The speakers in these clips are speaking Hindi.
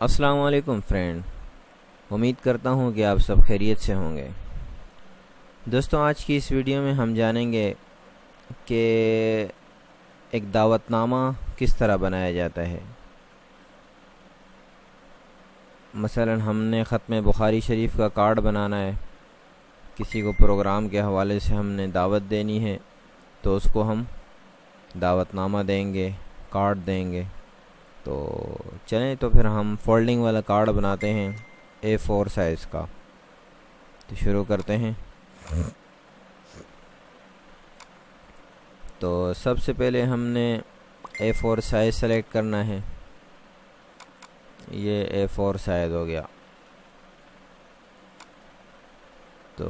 अस्सलाम वालेकुम फ्रेंड। उम्मीद करता हूँ कि आप सब खैरियत से होंगे। दोस्तों, आज की इस वीडियो में हम जानेंगे कि एक दावतनामा किस तरह बनाया जाता है। मसलन हमने ख़त्म बुखारी शरीफ का कार्ड बनाना है, किसी को प्रोग्राम के हवाले से हमने दावत देनी है, तो उसको हम दावतनामा देंगे, कार्ड देंगे। तो चलें, तो फिर हम फोल्डिंग वाला कार्ड बनाते हैं A4 साइज़ का। तो शुरू करते हैं। तो सबसे पहले हमने A4 साइज़ सेलेक्ट करना है। ये A4 साइज़ हो गया। तो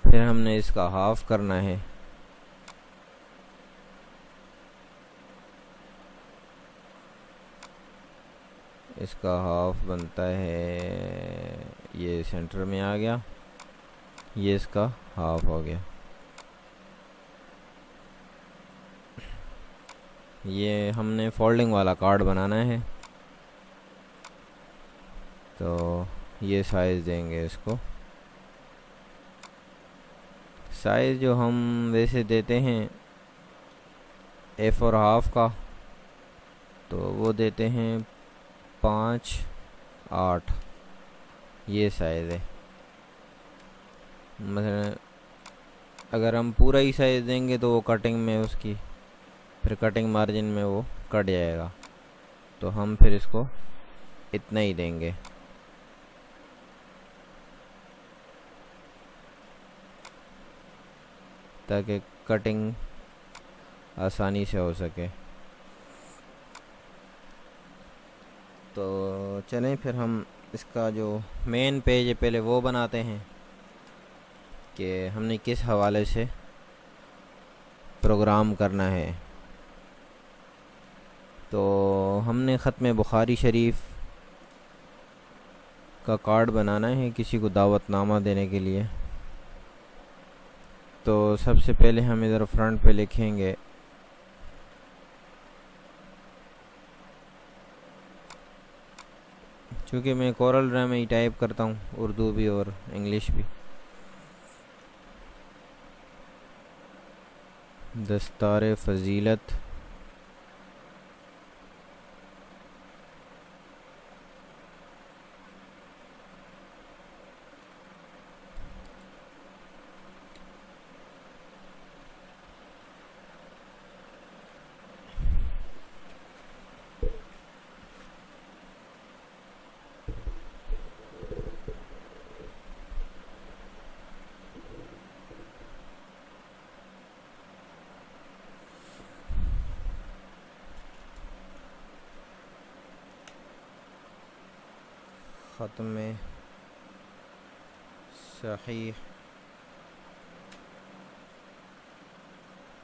फिर हमने इसका हाफ करना है। इसका हाफ बनता है, ये सेंटर में आ गया, ये इसका हाफ हो गया। ये हमने फोल्डिंग वाला कार्ड बनाना है, तो ये साइज़ देंगे इसको। साइज़ जो हम वैसे देते हैं A4 हाफ का, तो वो देते हैं 5/8। ये साइज़ है। मतलब अगर हम पूरा ही साइज़ देंगे तो वो कटिंग में उसकी फिर कटिंग मार्जिन में वो कट जाएगा। तो हम फिर इसको इतना ही देंगे। ताकि कटिंग आसानी से हो सके। तो चलें, फिर हम इसका जो मेन पेज है पहले वो बनाते हैं कि हमने किस हवाले से प्रोग्राम करना है। तो हमने ख़त्म बुखारी शरीफ का कार्ड बनाना है किसी को दावतनामा देने के लिए। तो सबसे पहले हम इधर फ्रंट पे लिखेंगे क्योंकि मैं कोरल ड्रा में ही टाइप करता हूँ, उर्दू भी और इंग्लिश भी। दस्तार फजीलत ख़त्म सहीह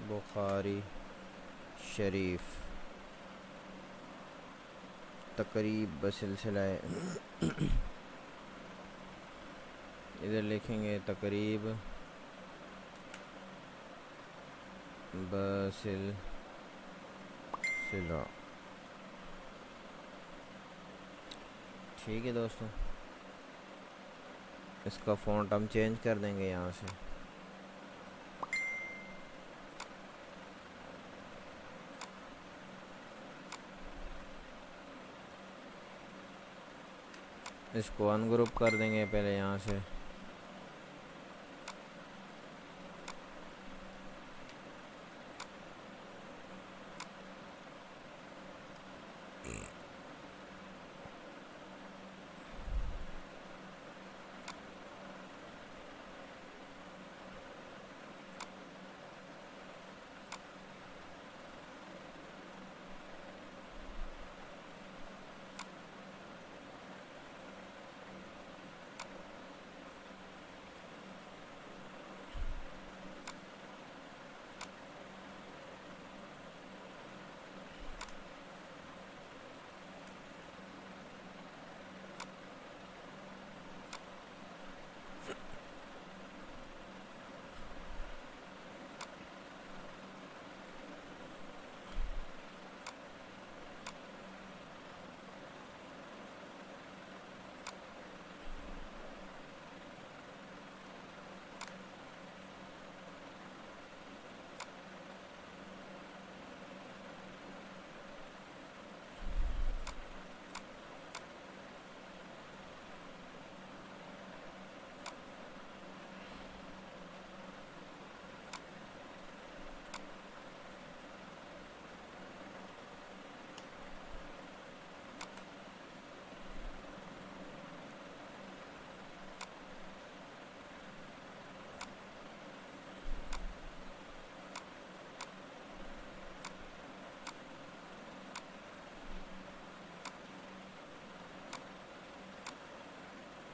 बुखारी शरीफ तकरीब बसिलसिलाए इधर लिखेंगे तकरीब बसिलसिला। ठीक है दोस्तों, इसका फ़ॉन्ट हम चेंज कर देंगे यहाँ से। इसको अनग्रुप कर देंगे पहले यहाँ से।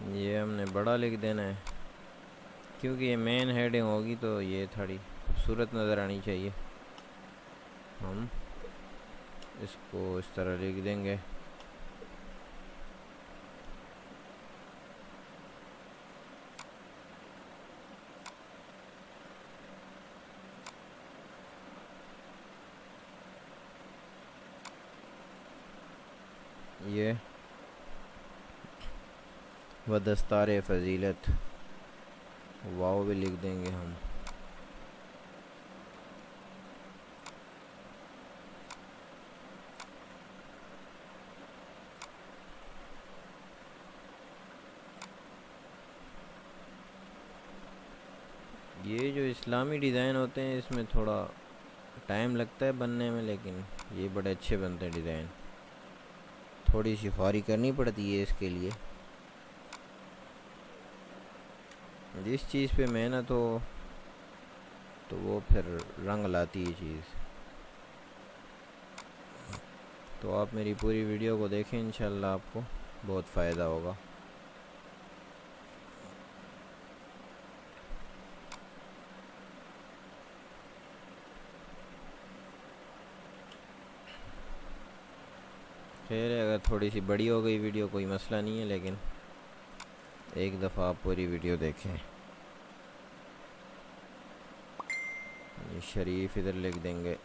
ये हमने बड़ा लिख देना है क्योंकि ये मेन हेडिंग होगी तो ये थोड़ी खूबसूरत नज़र आनी चाहिए। हम इसको इस तरह लिख देंगे। ये व दस्तार फजीलत वाव भी लिख देंगे हम। ये जो इस्लामी डिज़ाइन होते हैं इसमें थोड़ा टाइम लगता है बनने में, लेकिन ये बड़े अच्छे बनते हैं डिज़ाइन। थोड़ी सी ख्वारी करनी पड़ती है इसके लिए। जिस चीज़ पे मेहनत हो तो वो फिर रंग लाती है चीज़। तो आप मेरी पूरी वीडियो को देखें, इंशाल्लाह आपको बहुत फ़ायदा होगा। खैर अगर थोड़ी सी बड़ी हो गई वीडियो कोई मसला नहीं है, लेकिन एक दफ़ा आप पूरी वीडियो देखें। ये शरीफ इधर लिख देंगे।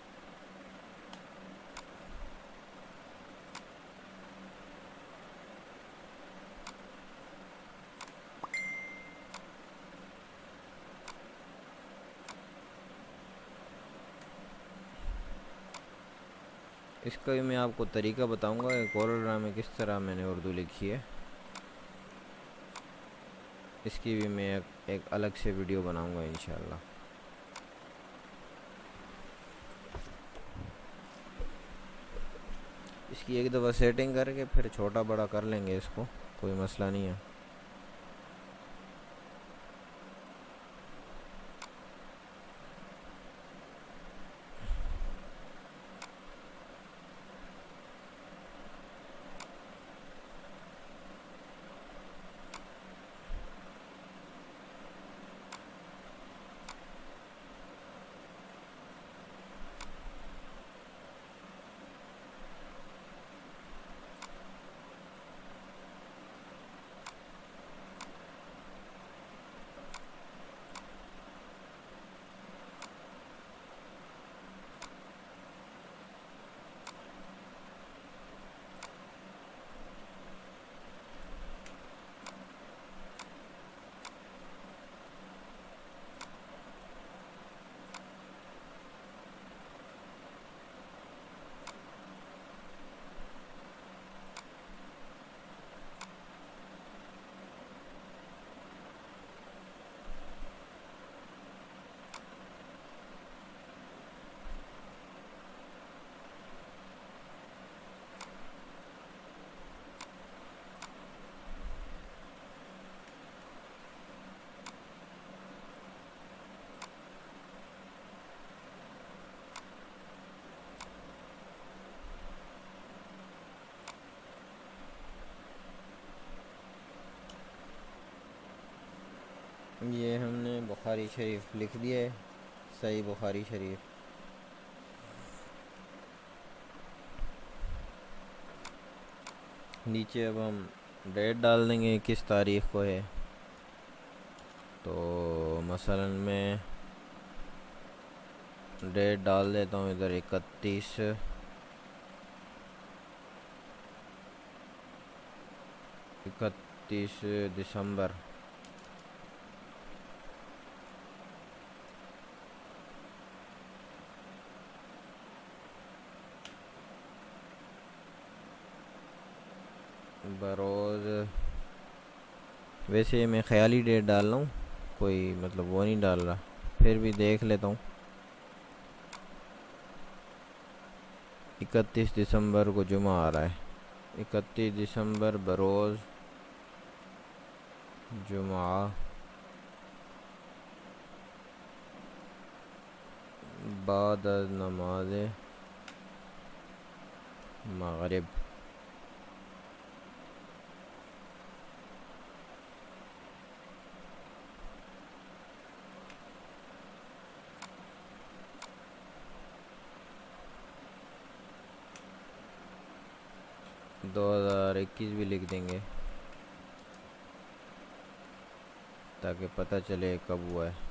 इसका भी मैं आपको तरीका बताऊंगा कि कोरल में किस तरह मैंने उर्दू लिखी है। इसकी भी मैं एक अलग से वीडियो बनाऊंगा इंशाल्लाह। इसकी एक दफ़ा सेटिंग करके फिर छोटा बड़ा कर लेंगे इसको, कोई मसला नहीं है। ये हमने बुखारी शरीफ लिख दिया है, सही बुखारी शरीफ। नीचे अब हम डेट डाल देंगे किस तारीख़ को है। तो मसलन मैं डेट डाल देता हूँ इधर 31 दिसंबर। बरोज़ वैसे मैं ख्याली डेट डाल रहा हूँ, कोई मतलब वो नहीं डाल रहा, फिर भी देख लेता हूँ। 31 दिसंबर को जुमा आ रहा है। 31 दिसंबर बरोज़ जुमा बाद नमाज मगरिब। 2021 भी लिख देंगे ताकि पता चले कब हुआ है।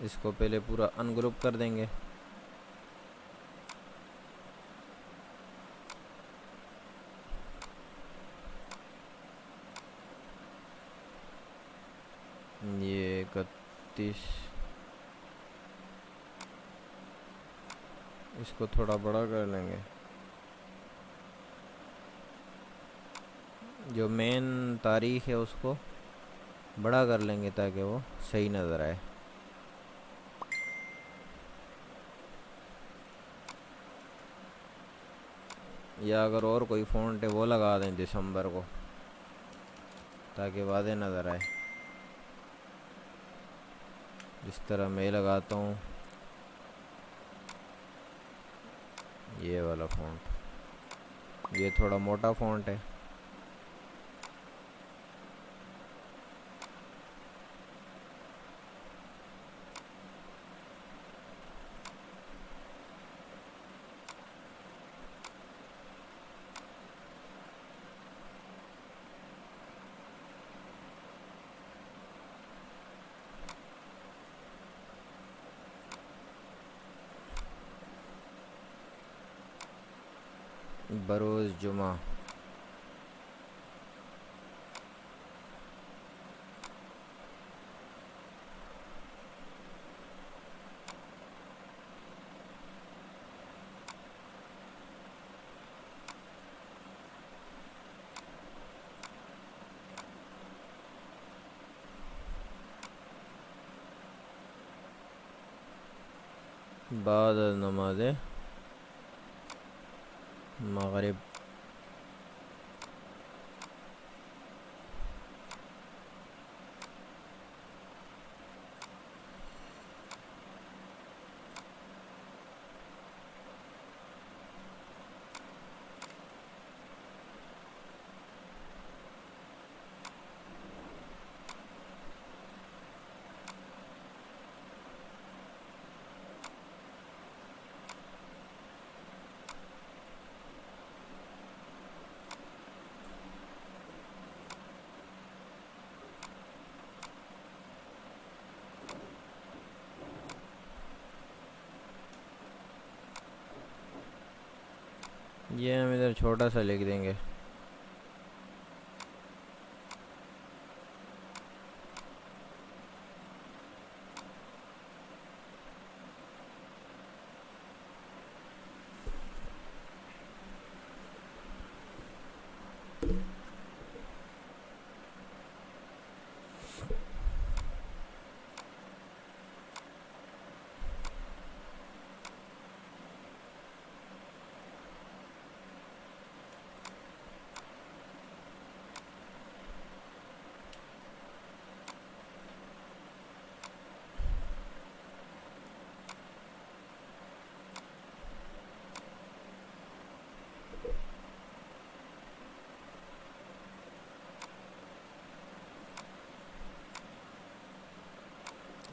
इसको पहले पूरा अनग्रुप कर देंगे। ये 31, इसको थोड़ा बड़ा कर लेंगे। जो मेन तारीख है उसको बड़ा कर लेंगे ताकि वो सही नज़र आए। या अगर और कोई फ़ॉन्ट है वो लगा दें दिसंबर को ताकि वादे नज़र आए। इस तरह मैं लगाता हूँ ये वाला फ़ॉन्ट, ये थोड़ा मोटा फ़ॉन्ट है। बरोज़ जुमा। बाद नमाज मगरिब। ये हम इधर छोटा सा लिख देंगे।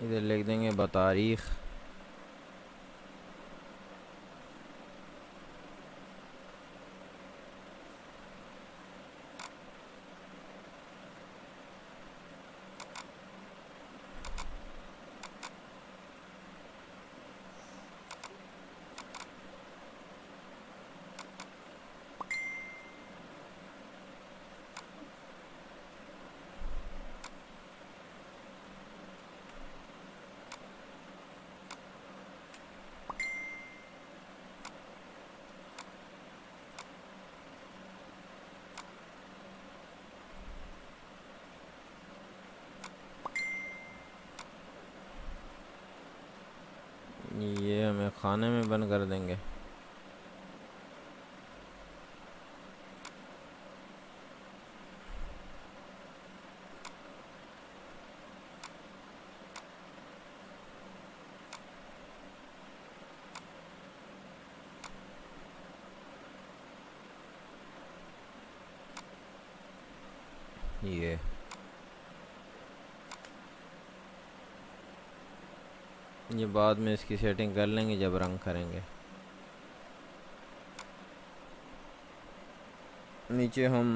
इधर लिख देंगे बतारीख। ये हमें खाने में बंद कर देंगे। ये बाद में इसकी सेटिंग कर लेंगे जब रंग करेंगे। नीचे हम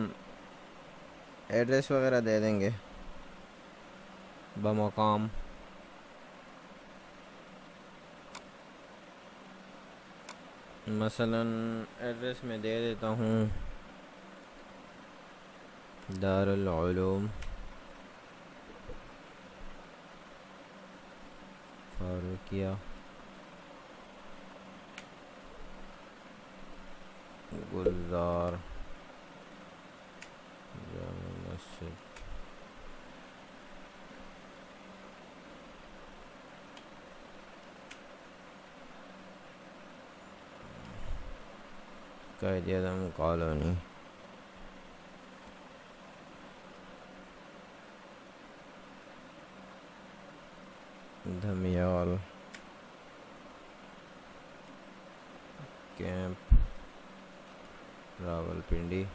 एड्रेस वगैरह दे देंगे बमकाम। मसलन एड्रेस में दे देता हूँ दारुल उलूम फारूकिया गुलजार जामा मस्जिद। कायदे-ए-आज़म कॉलोनी। धमियाल कैंप रावलपिंडी।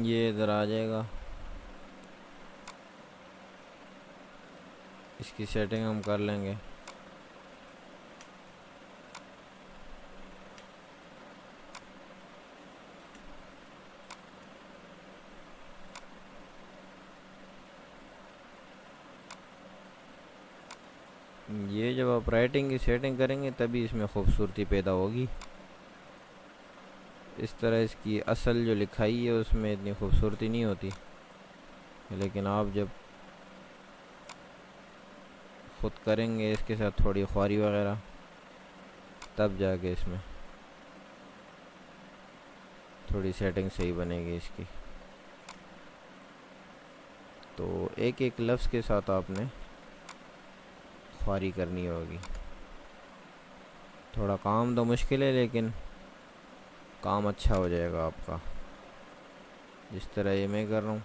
ये इधर आ जाएगा। इसकी सेटिंग हम कर लेंगे। ये जब आप राइटिंग की सेटिंग करेंगे तभी इसमें खूबसूरती पैदा होगी। इस तरह इसकी असल जो लिखाई है उसमें इतनी खूबसूरती नहीं होती, लेकिन आप जब ख़ुद करेंगे इसके साथ थोड़ी ख्वारी वगैरह, तब जाके इसमें थोड़ी सेटिंग सही बनेगी इसकी। तो एक एक लफ्ज़ के साथ आपने ख्वारी करनी होगी। थोड़ा काम तो मुश्किल है लेकिन काम अच्छा हो जाएगा आपका, जिस तरह ये मैं कर रहा हूँ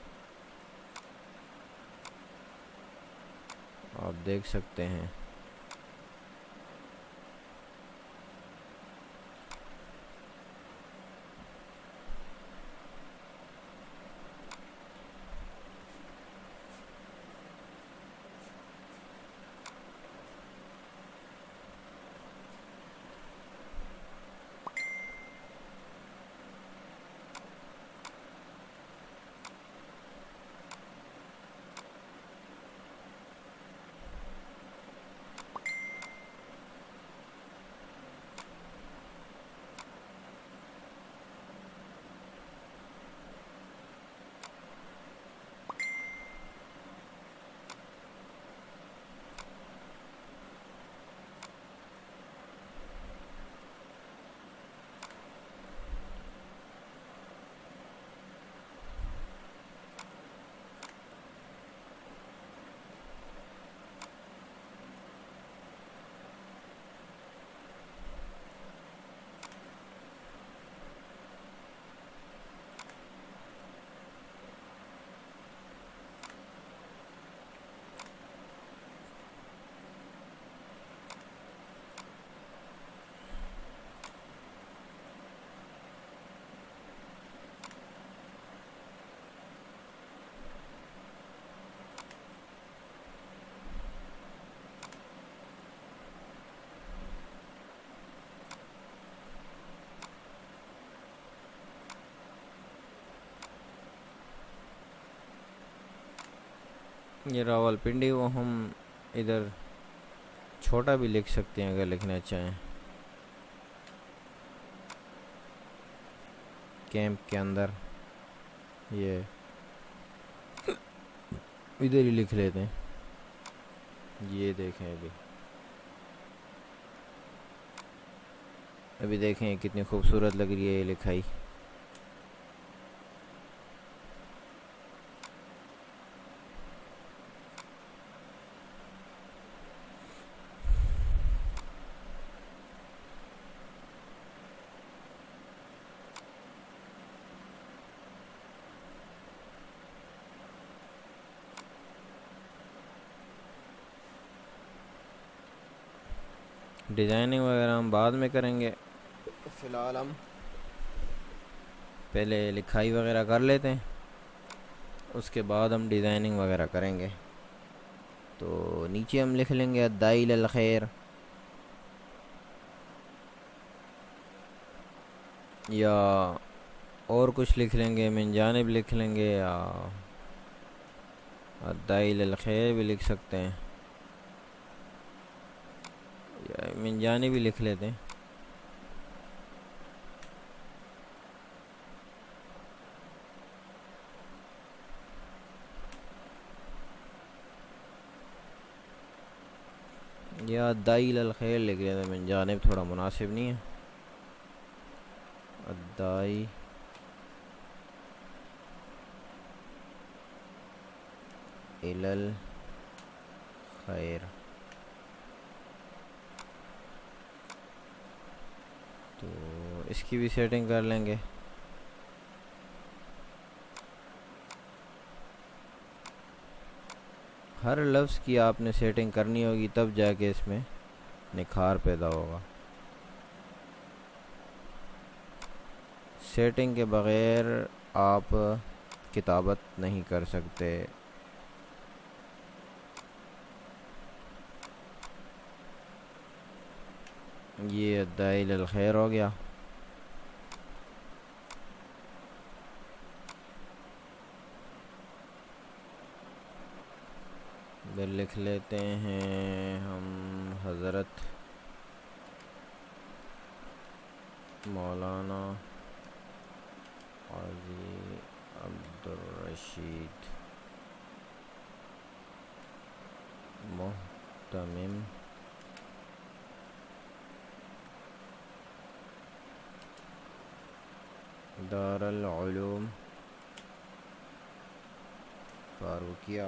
आप देख सकते हैं। ये रावलपिंडी को हम इधर छोटा भी लिख सकते हैं अगर लिखना चाहें। कैंप के अंदर ये इधर ही लिख लेते हैं। ये देखें अभी देखें कितनी खूबसूरत लग रही है ये लिखाई। डिज़ाइनिंग वगैरह हम बाद में करेंगे, फ़िलहाल हम पहले लिखाई वगैरह कर लेते हैं, उसके बाद हम डिज़ाइनिंग वगैरह करेंगे। तो नीचे हम लिख लेंगे अद्दाई इलल खैर, या और कुछ लिख लेंगे, मिन जानिब लिख लेंगे, या अद्दाई इलल खैर भी लिख सकते हैं, या मिन जानिब भी लिख लेते हैं। या अद्दाई इलल खैर लिख लेते हैं, मिन जानिब थोड़ा मुनासिब नहीं है। अद्दाई इलल खैर, तो इसकी भी सेटिंग कर लेंगे। हर लफ्ज़ की आपने सेटिंग करनी होगी, तब जाके इसमें निखार पैदा होगा। सेटिंग के बग़ैर आप किताबत नहीं कर सकते। ये अद्दाई इलल खैर हो गया। फिर लिख लेते हैं हम हज़रत मौलाना क़ाज़ी अब्दुर रशीद मुहतमिम दारुल उलूम फारूकिया,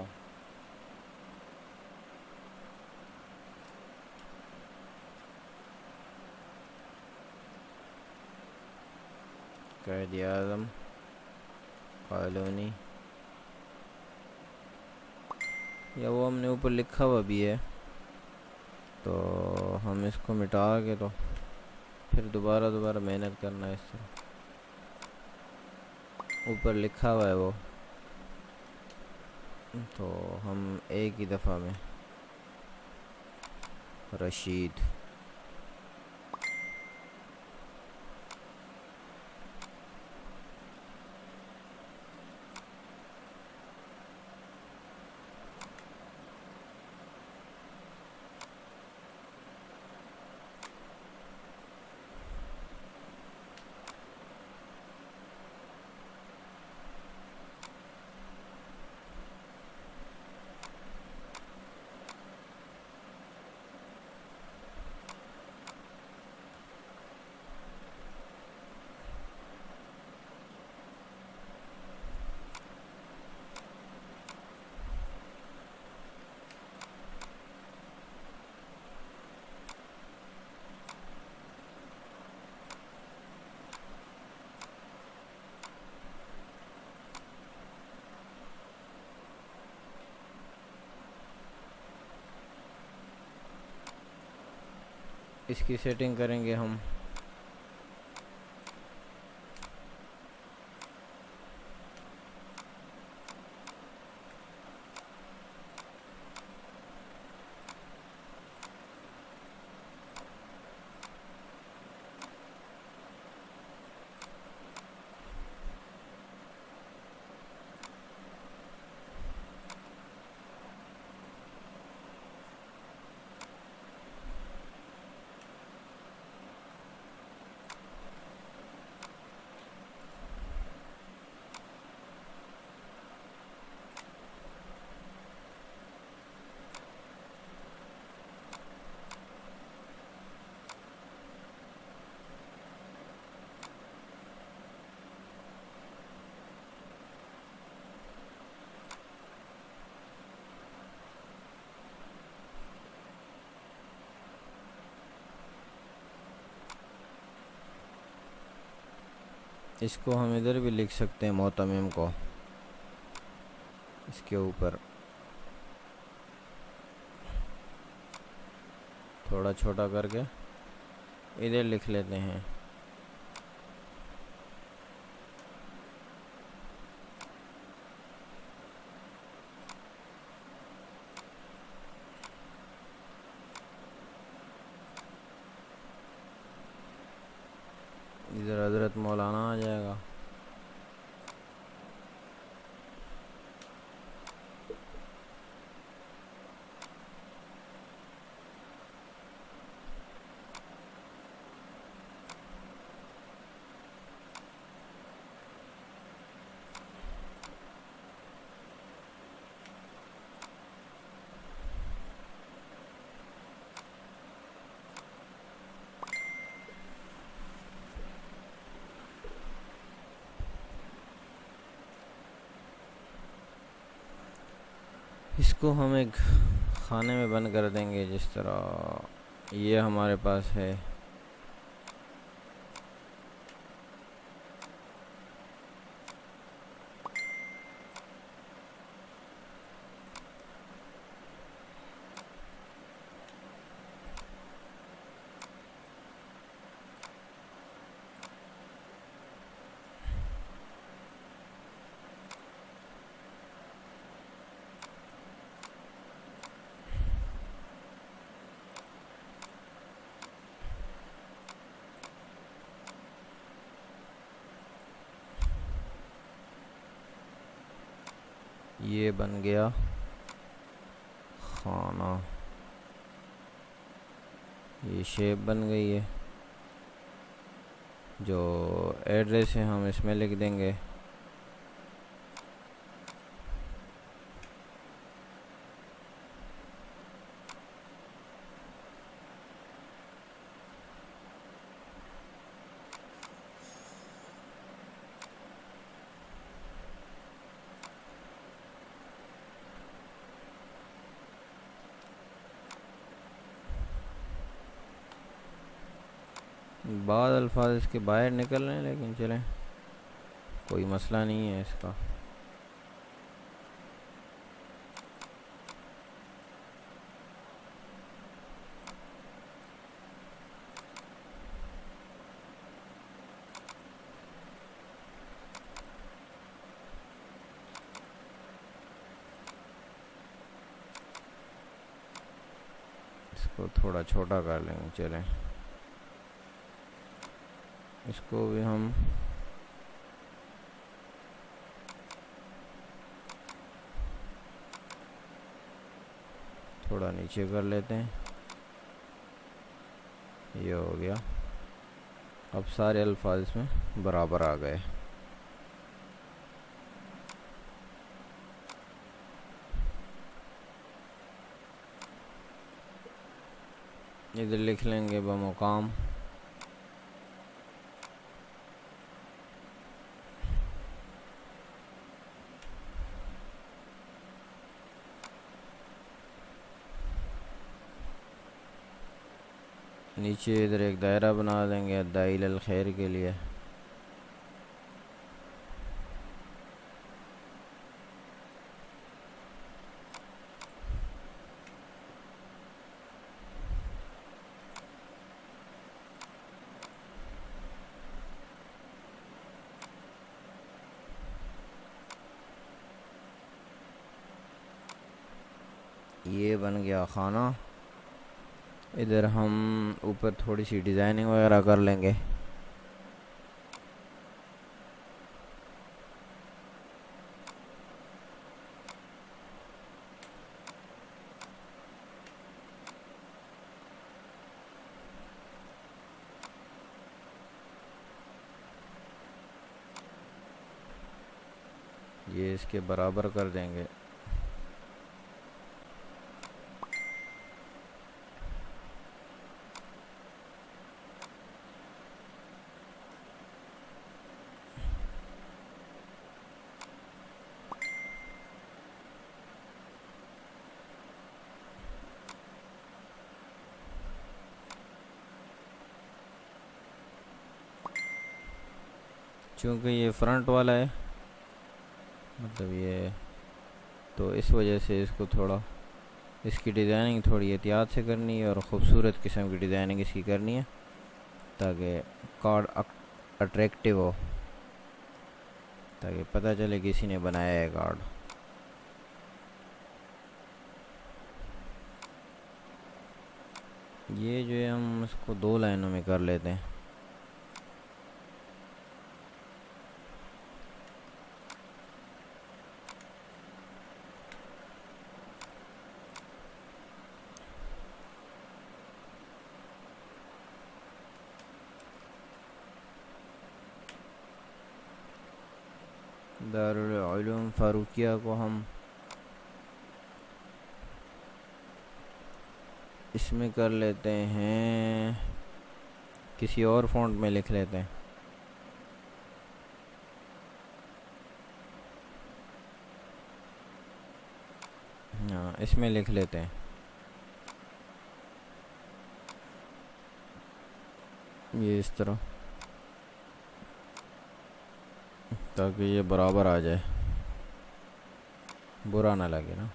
क़ायद आज़म कॉलोनी, या वो हमने ऊपर लिखा हुआ भी है, तो हम इसको मिटा के तो फिर दोबारा मेहनत करना है। इस तरह ऊपर लिखा हुआ है वो, तो हम एक ही दफ़ा में रशीद। इसकी सेटिंग करेंगे हम। इसको हम इधर भी लिख सकते हैं, मोतमिम को इसके ऊपर थोड़ा छोटा करके इधर लिख लेते हैं। इधर हजरत मौलाना आ जाएगा। इसको हम एक खाने में बंद कर देंगे, जिस तरह ये हमारे पास है। ये बन गया खाना, ये शेप बन गई है। जो एड्रेस है हम इसमें लिख देंगे। बाद अल्फाज इसके बाहर निकल रहे हैं, लेकिन चलें, कोई मसला नहीं है इसका। इसको थोड़ा छोटा कर लेंगे, चलें। इसको भी हम थोड़ा नीचे कर लेते हैं। ये हो गया। अब सारे अल्फाज इसमें बराबर आ गए। इधर लिख लेंगे बमुकाम नीचे इधर एक दायरा बना देंगे दाइल अल खैर के लिए। ये बन गया खाना। इधर हम ऊपर थोड़ी सी डिज़ाइनिंग वगैरह कर लेंगे। ये इसके बराबर कर देंगे। चूँकि ये फ्रंट वाला है, मतलब ये, तो इस वजह से इसको थोड़ा इसकी डिज़ाइनिंग थोड़ी एहतियात से करनी है और ख़ूबसूरत किस्म की डिज़ाइनिंग इसकी करनी है ताकि कार्ड अट्रैक्टिव हो, ताकि पता चले किसी ने बनाया है कार्ड। ये जो है हम इसको 2 लाइनों में कर लेते हैं। दारुल उलूम फारूकिया को हम इसमें कर लेते हैं, किसी और फ़ॉन्ट में लिख लेते हैं। हाँ, इसमें लिख लेते हैं, ये इस तरह, ताकि ये बराबर आ जाए, बुरा ना लगे ना।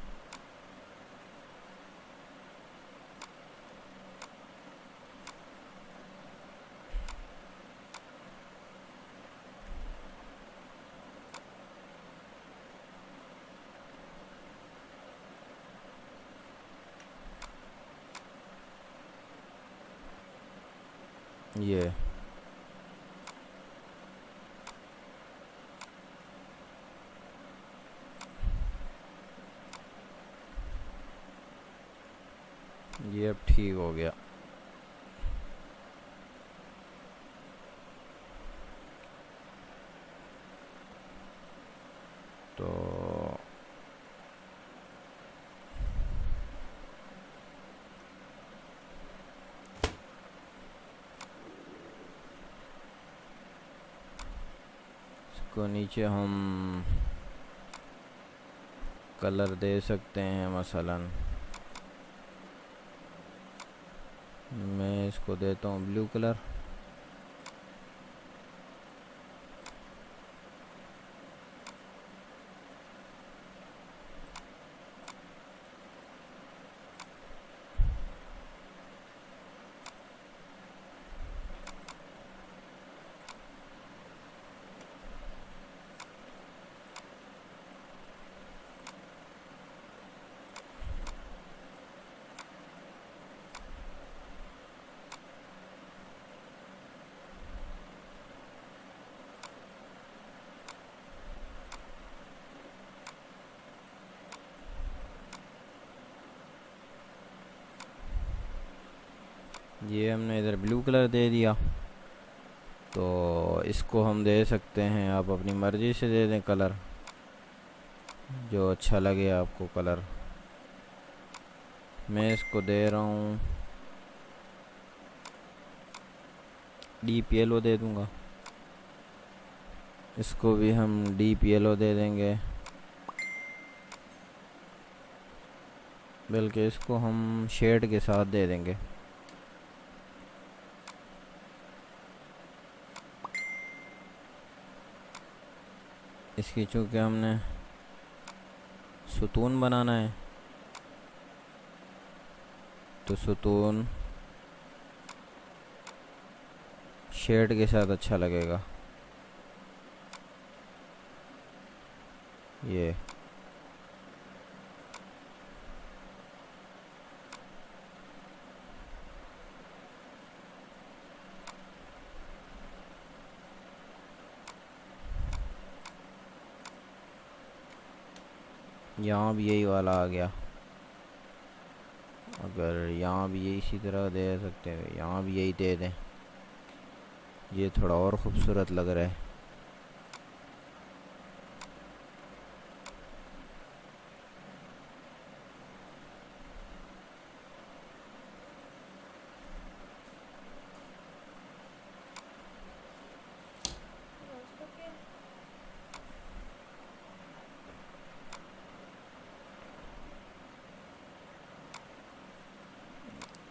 ये अब ठीक हो गया। तो इसको नीचे हम कलर दे सकते हैं, मसलन मैं इसको देता हूँ ब्लू कलर। ये हमने इधर ब्लू कलर दे दिया, तो इसको हम दे सकते हैं, आप अपनी मर्ज़ी से दे दें कलर, जो अच्छा लगे आपको कलर। मैं इसको दे रहा हूँ डीप येलो दे दूँगा, इसको भी हम डीप येलो दे देंगे, बल्कि इसको हम शेड के साथ दे देंगे। इसकी चूँकि हमने सुतून बनाना है, तो सुतून शेड के साथ अच्छा लगेगा। ये यहाँ भी यही वाला आ गया। अगर यहाँ भी यही इसी तरह दे सकते हैं, यहाँ भी यही दे दें, ये थोड़ा और ख़ूबसूरत लग रहा है।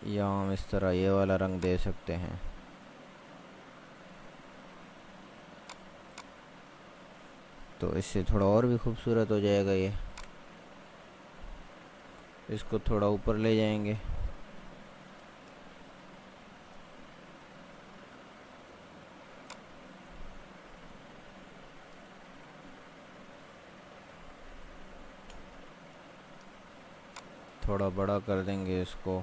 या हम इस तरह ये वाला रंग दे सकते हैं। तो इससे थोड़ा और भी खूबसूरत हो जाएगा ये। इसको थोड़ा ऊपर ले जाएंगे। थोड़ा बड़ा कर देंगे इसको।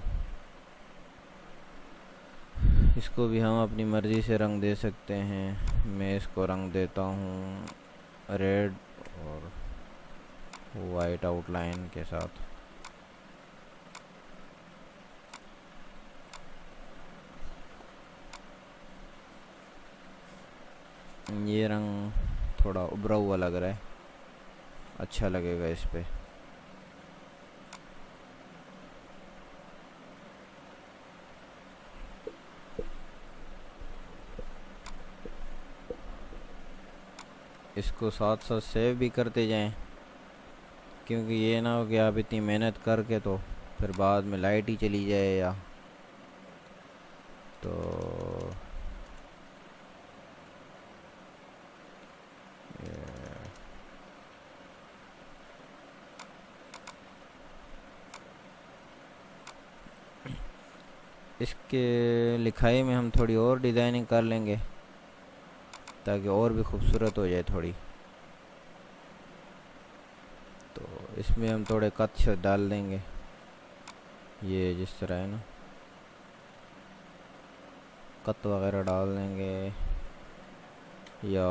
इसको भी हम अपनी मर्ज़ी से रंग दे सकते हैं। मैं इसको रंग देता हूँ रेड और वाइट आउटलाइन के साथ। ये रंग थोड़ा उभरा हुआ लग रहा है, अच्छा लगेगा इस पे। इसको साथ साथ सेव भी करते जाएं, क्योंकि ये ना हो कि आप इतनी मेहनत करके तो फिर बाद में लाइट ही चली जाए या तो इसके लिखाई में हम थोड़ी और डिज़ाइनिंग कर लेंगे ताकि और भी खूबसूरत हो जाए थोड़ी। तो इसमें हम थोड़े कच्छ डाल देंगे, ये जिस तरह है ना, कत वगैरह डाल देंगे। या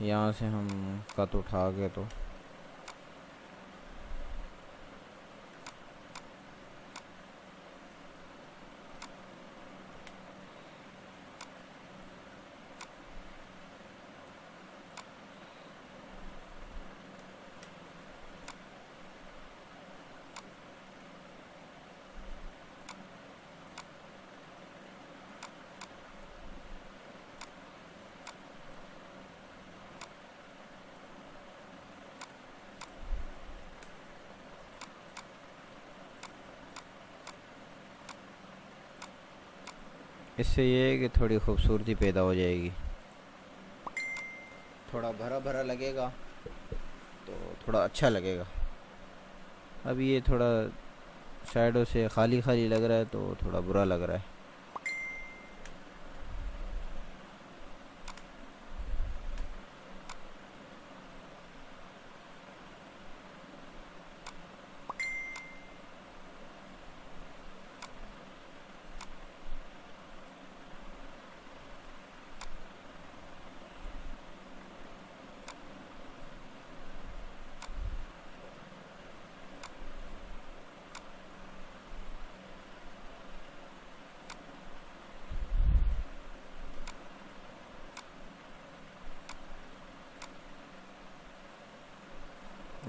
यहाँ से हम कत उठा के तो इससे ये है कि थोड़ी खूबसूरती पैदा हो जाएगी। थोड़ा भरा भरा लगेगा तो थोड़ा अच्छा लगेगा। अब ये थोड़ा साइडों से खाली खाली लग रहा है तो थोड़ा बुरा लग रहा है।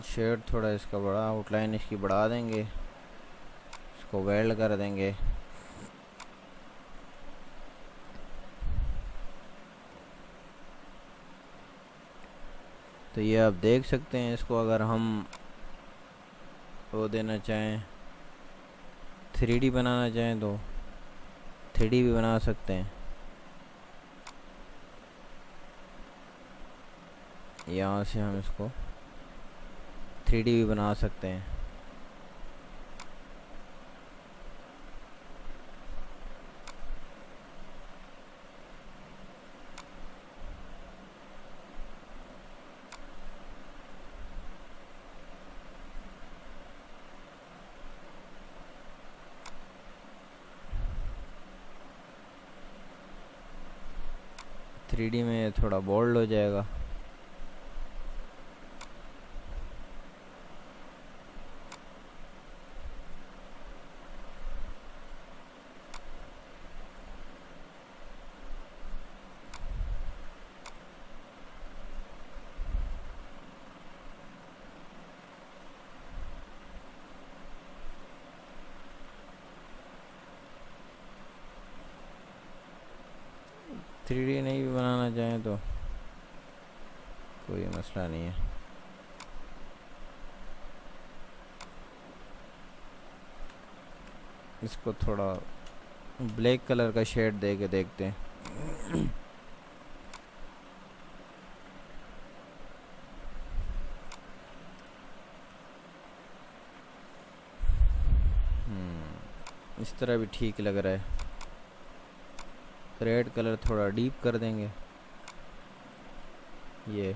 शेड थोड़ा इसका बड़ा, आउटलाइन इसकी बढ़ा देंगे, इसको वेल्ड कर देंगे। तो ये आप देख सकते हैं, इसको अगर हम वो देना चाहें 3D बनाना चाहें तो 3D भी बना सकते हैं। यहाँ से हम इसको 3D भी बना सकते हैं। थ्री डी में थोड़ा बोल्ड हो जाएगा। थ्री डी नहीं भी बनाना चाहें तो कोई मसला नहीं है। इसको थोड़ा ब्लैक कलर का शेड दे के देखते हैं। इस तरह भी ठीक लग रहा है। रेड कलर थोड़ा डीप कर देंगे। ये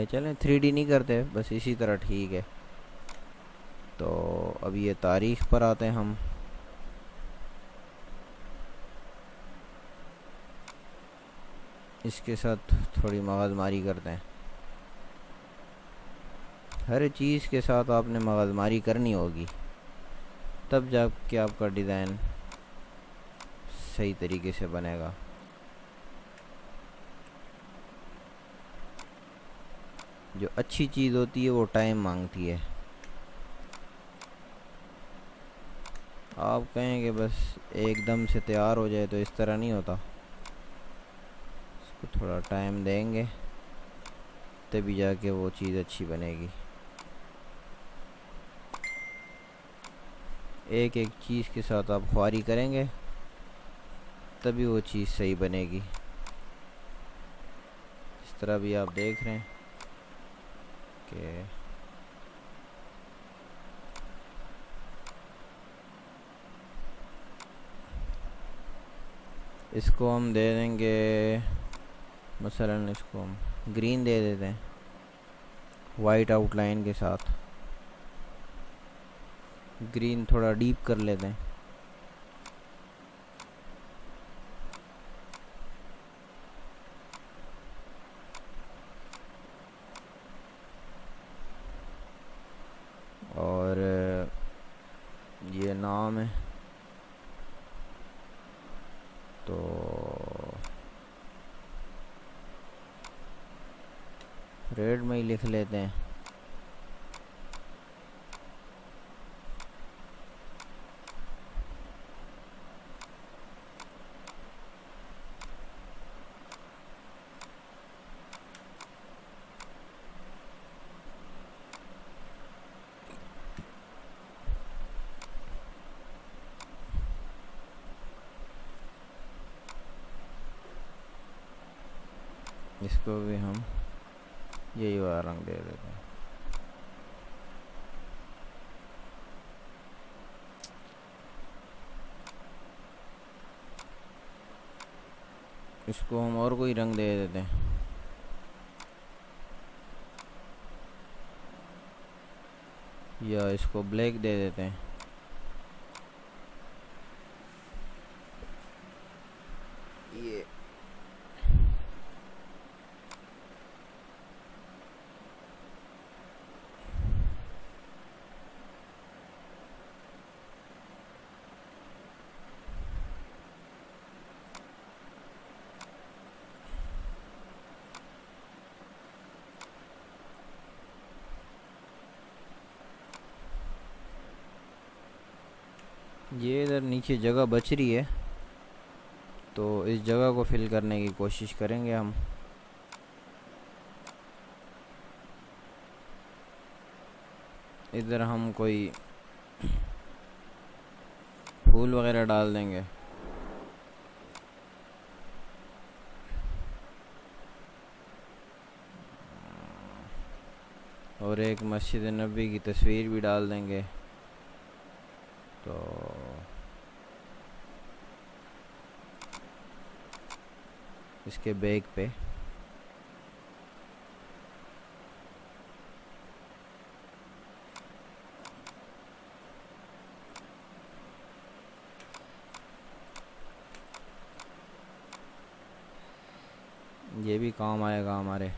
चलें 3D नहीं करते, बस इसी तरह ठीक है। तो अब ये तारीख पर आते हैं हम। इसके साथ थोड़ी मगजमारी करते हैं। हर चीज़ के साथ आपने मगजमारी करनी होगी, तब जाके आपका डिज़ाइन सही तरीके से बनेगा। जो अच्छी चीज़ होती है वो टाइम मांगती है। आप कहें कि बस एकदम से तैयार हो जाए, तो इस तरह नहीं होता। इसको थोड़ा टाइम देंगे तभी जाके वो चीज़ अच्छी बनेगी। एक एक चीज़ के साथ आप ख्वारी करेंगे तभी वो चीज़ सही बनेगी। इस तरह भी आप देख रहे हैं कि इसको हम दे देंगे, मसलन इसको हम ग्रीन दे देते हैं वाइट आउटलाइन के साथ। ग्रीन थोड़ा डीप कर लेते हैं। और ये नाम है तो रेड में ही लिख लेते हैं। इसको भी हम यही वाला रंग दे देते हैं। इसको हम और कोई रंग दे देते हैं। या इसको ब्लैक दे देते हैं। ये इधर नीचे जगह बच रही है, तो इस जगह को फिल करने की कोशिश करेंगे हम। इधर हम कोई फूल वगैरह डाल देंगे। और एक मस्जिद नबी की तस्वीर भी डाल देंगे। तो इसके बैग पे ये भी काम आएगा हमारे।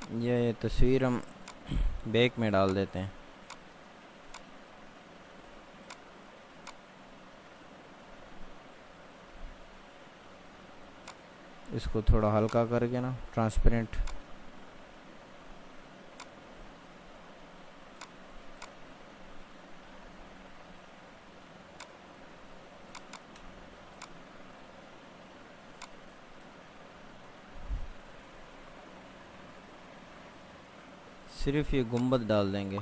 ये तस्वीर हम बैक में डाल देते हैं। इसको थोड़ा हल्का करके ना ट्रांसपेरेंट। सिर्फ ये गुंबद डाल देंगे।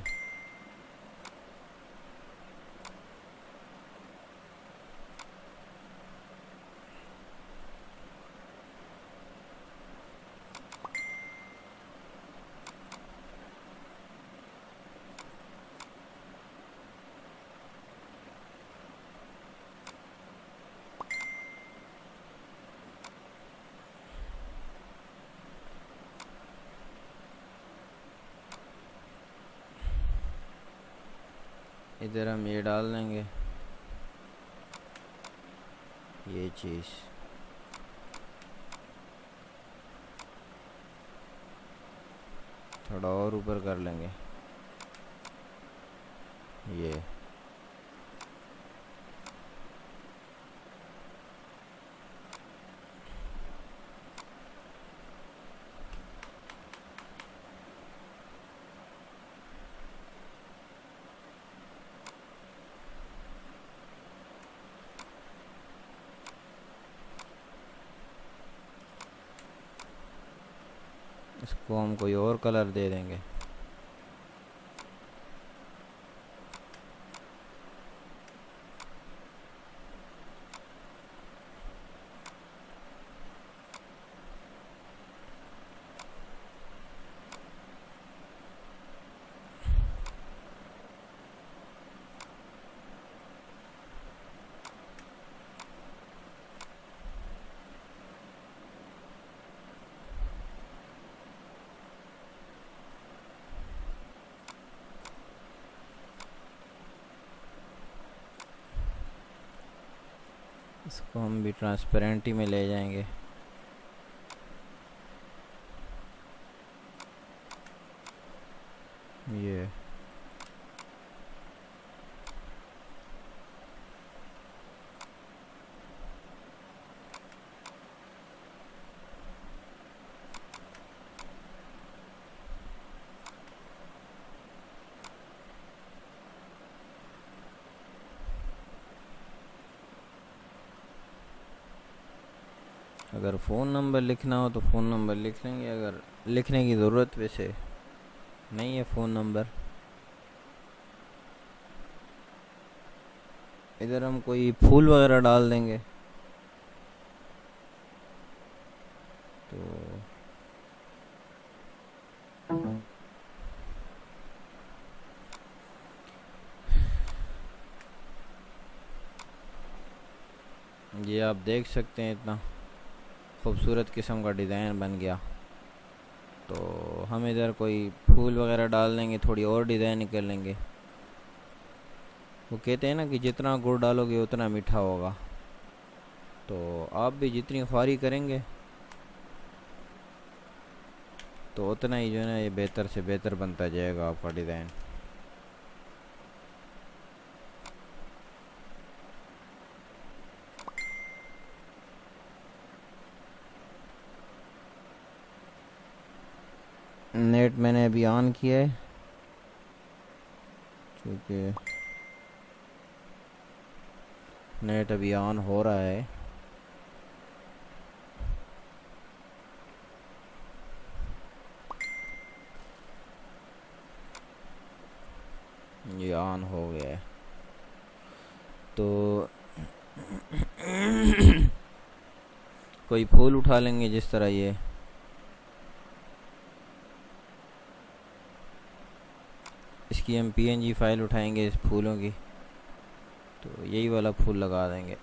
इधर हम ये डाल देंगे, ये चीज़। थोड़ा और ऊपर कर लेंगे ये। इसको हम कोई और कलर दे देंगे। इसको हम भी ट्रांसपेरेंट ही में ले जाएंगे। ये अगर फ़ोन नंबर लिखना हो तो फ़ोन नंबर लिख लेंगे, अगर लिखने की ज़रूरत वैसे नहीं है फ़ोन नंबर। इधर हम कोई फूल वगैरह डाल देंगे तो ये आप देख सकते हैं इतना खूबसूरत किस्म का डिज़ाइन बन गया। तो हम इधर कोई फूल वगैरह डाल देंगे, थोड़ी और डिज़ाइन कर लेंगे। वो कहते हैं ना कि जितना गुड़ डालोगे उतना मीठा होगा, तो आप भी जितनी ख्वारी करेंगे तो उतना ही जो है ना ये बेहतर से बेहतर बनता जाएगा आपका डिज़ाइन। नेट मैंने अभी ऑन किया है क्योंकि नेट अभी ऑन हो रहा है। ये ऑन हो गया है तो कोई फूल उठा लेंगे जिस तरह ये इसकी हम PNG फाइल उठाएंगे इस फूलों की, तो यही वाला फूल लगा देंगे।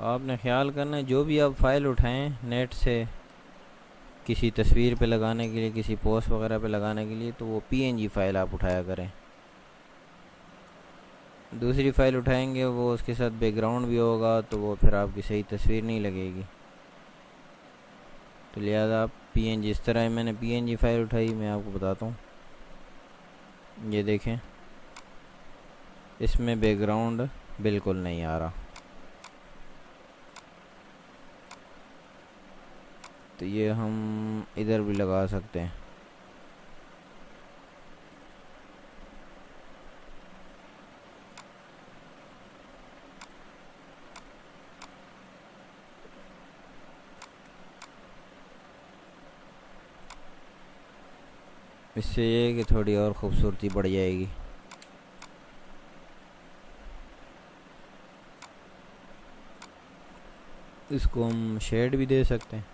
आपने ख्याल करना है जो भी आप फाइल उठाएं नेट से किसी तस्वीर पे लगाने के लिए, किसी पोस्ट वगैरह पे लगाने के लिए, तो वो पीएनजी फ़ाइल आप उठाया करें। दूसरी फ़ाइल उठाएंगे वो उसके साथ बैकग्राउंड भी होगा, तो वो फिर आपकी सही तस्वीर नहीं लगेगी। तो लिहाजा आप पीएनजी, इस तरह मैंने पीएनजी फ़ाइल उठाई, मैं आपको बताता हूँ। ये देखें, इसमें बैकग्राउंड बिल्कुल नहीं आ रहा। तो ये हम इधर भी लगा सकते हैं। इससे ये है कि थोड़ी और ख़ूबसूरती बढ़ जाएगी। इसको हम शेड भी दे सकते हैं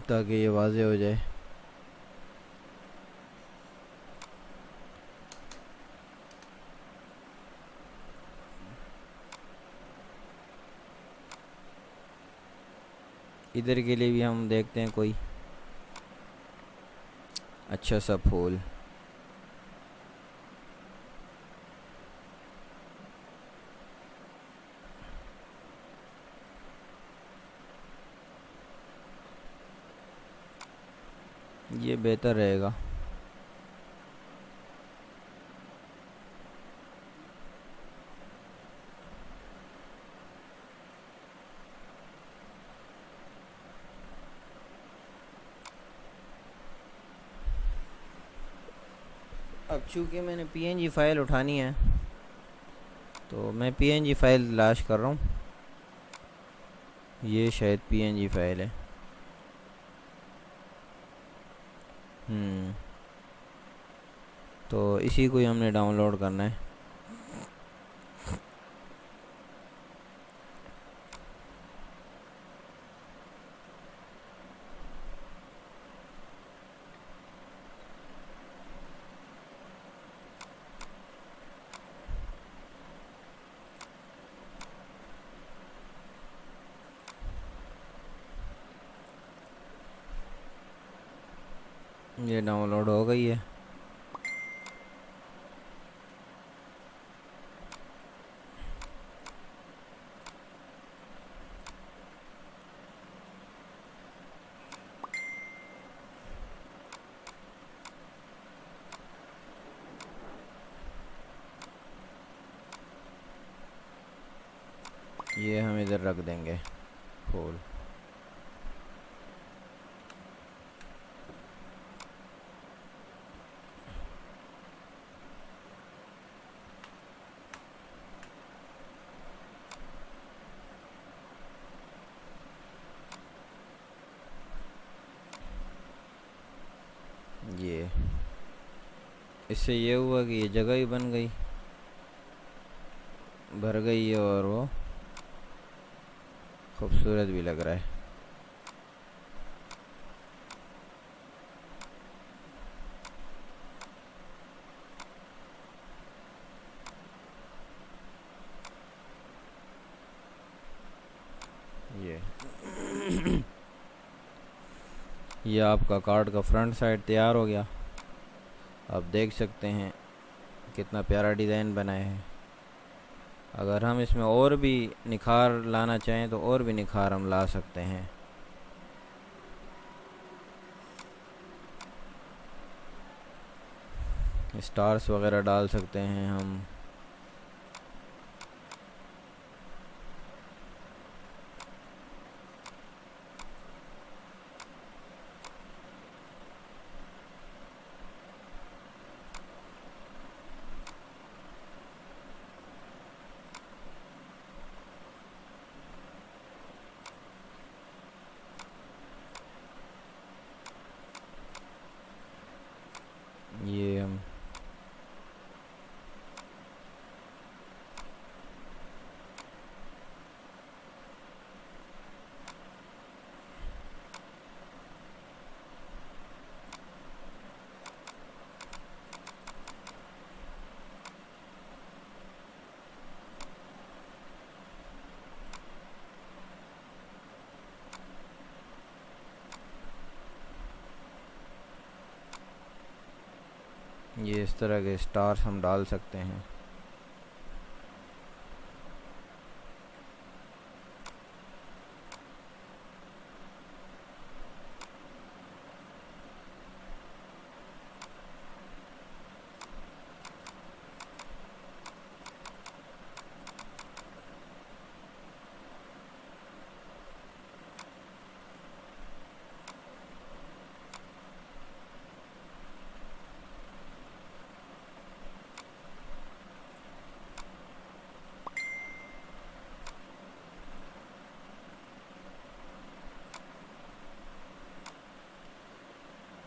ताकि ये वाज़े हो जाए। इधर के लिए भी हम देखते हैं कोई अच्छा सा फूल। ये बेहतर रहेगा। अब चूँकि मैंने पीएनजी फ़ाइल उठानी है, तो मैं पीएनजी फ़ाइल तलाश कर रहा हूँ। ये शायद पीएनजी फ़ाइल है। तो इसी को ही हमने डाउनलोड करना है। ये डाउनलोड हो गई है। ये हम इधर रख देंगे फूल। ये इससे ये हुआ कि ये जगह ही बन गई, भर गई है, और वो खूबसूरत भी लग रहा है। ये ये आपका कार्ड का फ्रंट साइड तैयार हो गया। आप देख सकते हैं कितना प्यारा डिज़ाइन बनाया है। अगर हम इसमें और भी निखार लाना चाहें तो और भी निखार हम ला सकते हैं। स्टार्स वगैरह डाल सकते हैं हम। ये हम ये इस तरह के स्टार्स हम डाल सकते हैं।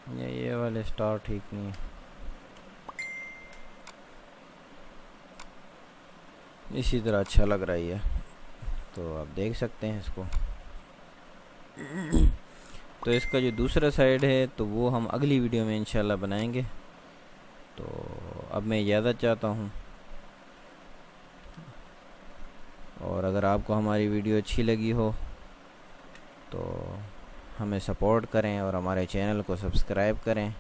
ये वाले स्टार ठीक नहीं है, इसी तरह अच्छा लग रहा है। तो आप देख सकते हैं इसको। तो इसका जो दूसरा साइड है तो वो हम अगली वीडियो में इंशाल्लाह बनाएंगे। तो अब मैं इजाज़त चाहता हूँ, और अगर आपको हमारी वीडियो अच्छी लगी हो तो हमें सपोर्ट करें और हमारे चैनल को सब्सक्राइब करें,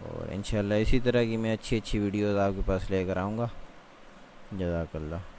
और इंशाल्लाह इसी तरह की मैं अच्छी वीडियोज़ आपके पास लेकर आऊँगा। जज़ाकल्लाह।